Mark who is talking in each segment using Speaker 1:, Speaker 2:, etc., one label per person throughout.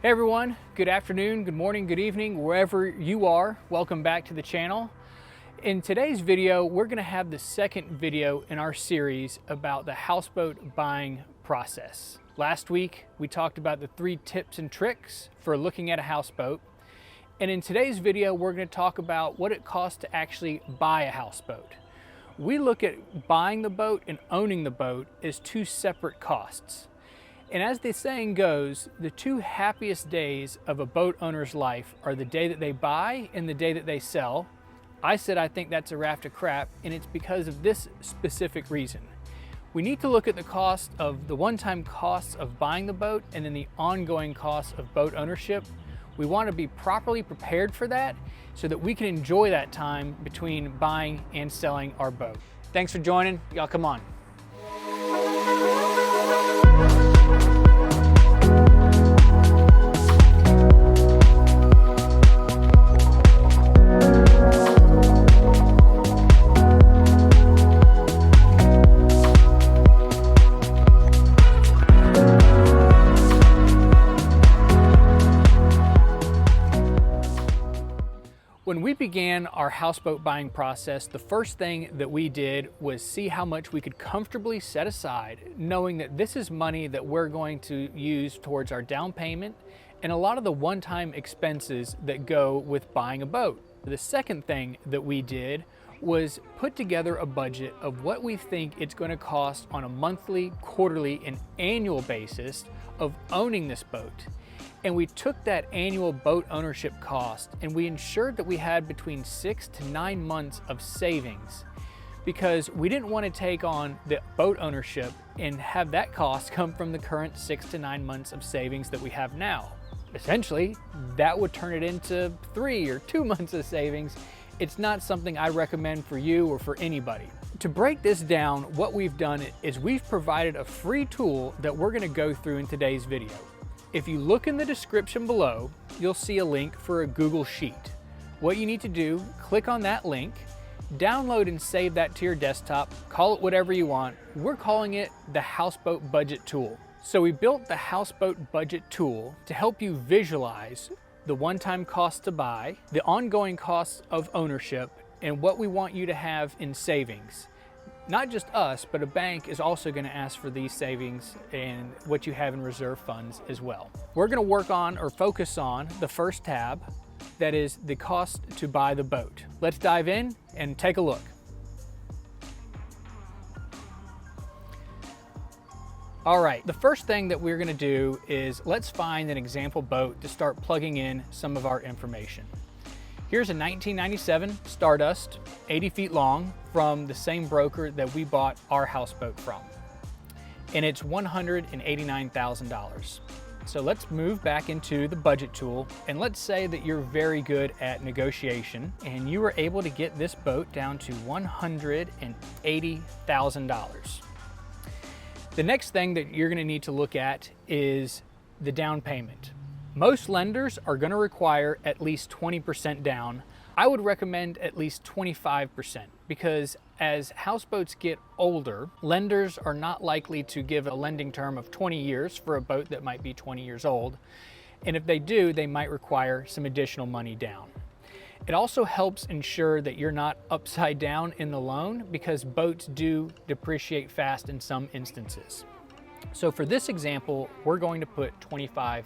Speaker 1: Hey everyone, good afternoon, good morning, good evening, wherever you are. Welcome back to the channel. In today's video, we're going to have the second video in our series about the houseboat buying process. Last week, we talked about the 3 tips and tricks for looking at a houseboat. And in today's video, we're going to talk about what it costs to actually buy a houseboat. We look at buying the boat and owning the boat as 2 separate costs. And as the saying goes, the 2 happiest days of a boat owner's life are the day that they buy and the day that they sell. I said I think that's a raft of crap, and it's because of this specific reason. We need to look at the cost of the one-time costs of buying the boat and then the ongoing costs of boat ownership. We want to be properly prepared for that so that we can enjoy that time between buying and selling our boat. Thanks for joining. Y'all come on. When we began our houseboat buying process, the first thing that we did was see how much we could comfortably set aside, knowing that this is money that we're going to use towards our down payment and a lot of the one-time expenses that go with buying a boat. The second thing that we did was put together a budget of what we think it's going to cost on a monthly, quarterly, and annual basis of owning this boat. And we took that annual boat ownership cost and we ensured that we had between 6 to 9 months of savings, because we didn't want to take on the boat ownership and have that cost come from the current 6 to 9 months of savings that we have now. Essentially, that would turn it into 3 or 2 months of savings. It's not something I recommend for you or for anybody. To break this down, what we've done is we've provided a free tool that we're going to go through in today's video. If you look in the description below, you'll see a link for a Google Sheet. What you need to do, click on that link, download and save that to your desktop, call it whatever you want. We're calling it the Houseboat Budget Tool. So we built the Houseboat Budget Tool to help you visualize the one-time cost to buy, the ongoing costs of ownership, and what we want you to have in savings. Not just us, but a bank is also going to ask for these savings and what you have in reserve funds as well. We're going to work on or focus on the first tab, that is the cost to buy the boat. Let's dive in and take a look. All right, the first thing that we're going to do is let's find an example boat to start plugging in some of our information. Here's a 1997 Stardust, 80 feet long, from the same broker that we bought our houseboat from. And it's $189,000. So let's move back into the budget tool, and let's say that you're very good at negotiation and you were able to get this boat down to $180,000. The next thing that you're going to need to look at is the down payment. Most lenders are going to require at least 20% down. I would recommend at least 25%, because as houseboats get older, lenders are not likely to give a lending term of 20 years for a boat that might be 20 years old. And if they do, they might require some additional money down. It also helps ensure that you're not upside down in the loan, because boats do depreciate fast in some instances. So for this example, we're going to put 25%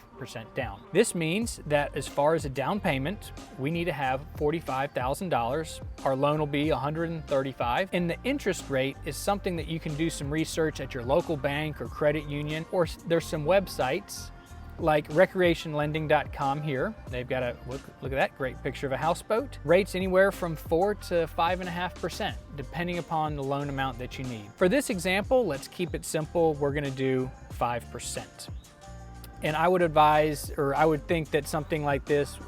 Speaker 1: down. This means that as far as a down payment, we need to have $45,000. Our loan will be $135,000, and the interest rate is something that you can do some research at your local bank or credit union, or there's some websites like recreationlending.com here. They've got a, look at that great picture of a houseboat. Rates anywhere from 4 to 5.5%, depending upon the loan amount that you need. For this example, let's keep it simple. We're gonna do 5%. And I would advise, or I would think that something like this,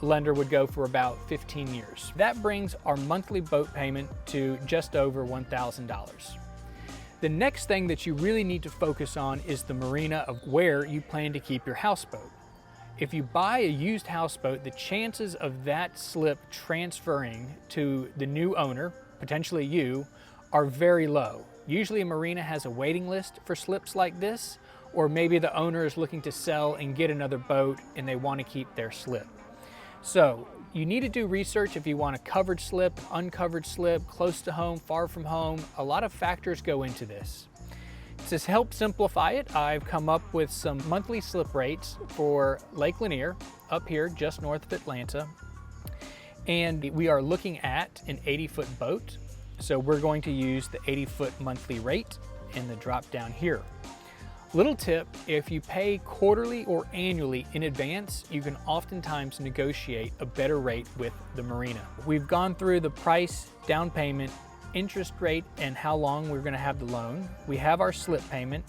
Speaker 1: lender would go for about 15 years. That brings our monthly boat payment to just over $1,000. The next thing that you really need to focus on is the marina of where you plan to keep your houseboat. If you buy a used houseboat, the chances of that slip transferring to the new owner, potentially you, are very low. Usually a marina has a waiting list for slips like this, or maybe the owner is looking to sell and get another boat and they want to keep their slip. So you need to do research if you want a covered slip, uncovered slip, close to home, far from home. A lot of factors go into this. To help simplify it, I've come up with some monthly slip rates for Lake Lanier, up here just north of Atlanta. And we are looking at an 80-foot boat. So we're going to use the 80-foot monthly rate in the drop down here. Little tip, if you pay quarterly or annually in advance, you can oftentimes negotiate a better rate with the Marina. We've gone through the price, down payment, interest rate, and how long we're going to have the loan. We have our slip payment.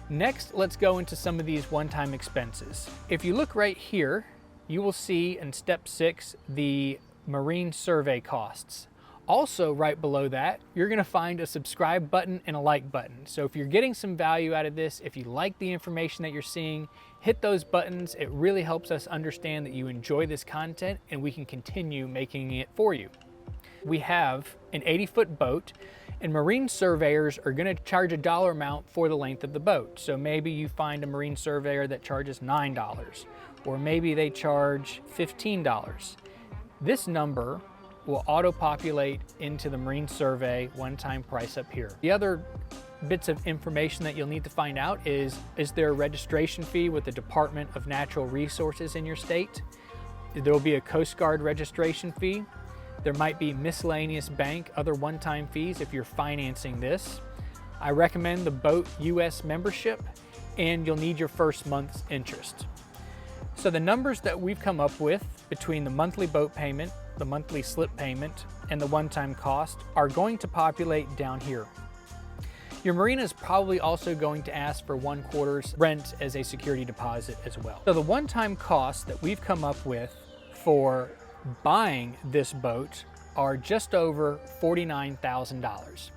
Speaker 1: Next, let's go into some of these one-time expenses. If you look right here, you will see in step 6 the marine survey costs. Also, right below that, you're going to find a subscribe button and a like button. So if you're getting some value out of this, if you like the information that you're seeing, hit those buttons. It really helps us understand that you enjoy this content and we can continue making it for you. We have an 80-foot boat, and marine surveyors are going to charge a dollar amount for the length of the boat. So maybe you find a marine surveyor that charges $9, or maybe they charge $15. This number will auto-populate into the marine survey one-time price up here. The other bits of information that you'll need to find out is there a registration fee with the Department of Natural Resources in your state? There will be a Coast Guard registration fee. There might be miscellaneous bank, other one-time fees if you're financing this. I recommend the Boat US membership, and you'll need your first month's interest. So the numbers that we've come up with between the monthly boat payment, the monthly slip payment, and the one-time cost are going to populate down here. Your marina is probably also going to ask for 1/4 rent as a security deposit as well. So the one-time costs that we've come up with for buying this boat are just over $49,000.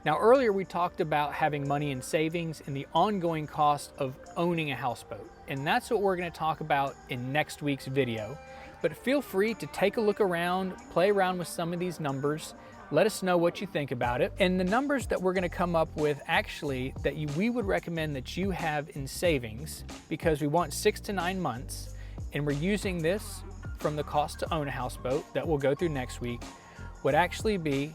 Speaker 1: Now earlier we talked about having money in savings and the ongoing cost of owning a houseboat, and that's what we're going to talk about in next week's video. But feel free to take a look around, play around with some of these numbers, let us know what you think about it. And the numbers that we're going to come up with actually that we would recommend that you have in savings, because we want 6 to 9 months, and we're using this from the cost to own a houseboat that we'll go through next week, would actually be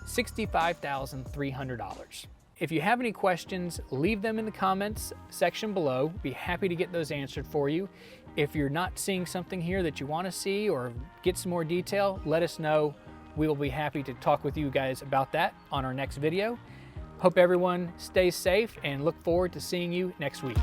Speaker 1: $65,300. If you have any questions, leave them in the comments section below. Be happy to get those answered for you. If you're not seeing something here that you want to see or get some more detail, let us know. We will be happy to talk with you guys about that on our next video. Hope everyone stays safe and look forward to seeing you next week.